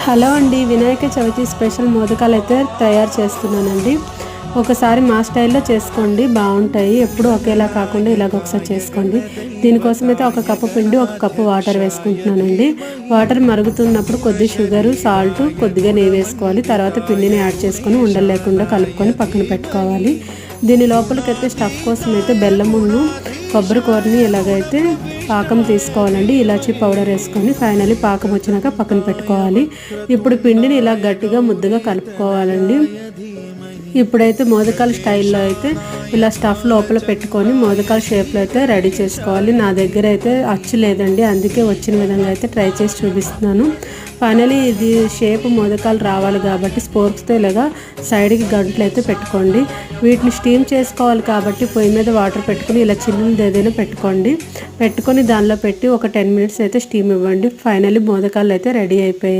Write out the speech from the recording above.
Hello అండి, Vinayaka Chavithi special మోదకాలు అయితే తయారు చేస్తున్నానండి. ఒకసారి మా స్టైల్లో చేసుకోండి, బాగుంటాయి. ఎప్పుడు ఒకేలా కాకుండా ఇలాగ ఒకసారి చేసుకోండి. దీనికోసం అయితే 1 కప్పు పిండి, 1 కప్పు వాటర్ వేసుకుంటున్నానండి. వాటర్ మరుగుతున్నప్పుడు కొద్ది షుగరు, సాల్ట్, కొద్దిగా నెయ్యి వేసుకోవాలి. తర్వాత పిండిని యాడ్ చేసుకొని ఉండలు లేకుండా కలుపుకొని పక్కన పెట్టుకోవాలి. దీని లోపలికైతే స్టఫ్ కోసం అయితే బెల్లమును, కొబ్బరి కూరని ఇలాగైతే పాకం తీసుకోవాలండి. ఇలాచీ పౌడర్ వేసుకొని ఫైనల్లీ పాకం వచ్చినాక పక్కన పెట్టుకోవాలి. ఇప్పుడు పిండిని ఇలా గట్టిగా ముద్దగా కలుపుకోవాలండి. ఇప్పుడైతే మోదకాల స్టైల్లో అయితే ఇలా స్టఫ్ లోపల పెట్టుకొని మోదకాల షేప్లో అయితే రెడీ చేసుకోవాలి. నా దగ్గర అయితే అచ్చు లేదండి, అందుకే వచ్చిన విధంగా అయితే ట్రై చేసి చూపిస్తున్నాను. ఫైనలీ ఇది షేప్ మోదకాలు రావాలి కాబట్టి స్పోర్క్స్తో ఇలాగా సైడ్కి గంటలు అయితే పెట్టుకోండి. వీటిని స్టీమ్ చేసుకోవాలి కాబట్టి పొయ్యి మీద వాటర్ పెట్టుకుని ఇలా చిన్నది ఏదైనా పెట్టుకొని దానిలో పెట్టి ఒక 10 మినిట్స్ అయితే స్టీమ్ ఇవ్వండి. ఫైనలీ మోదకాలు అయితే రెడీ అయిపోయాయి.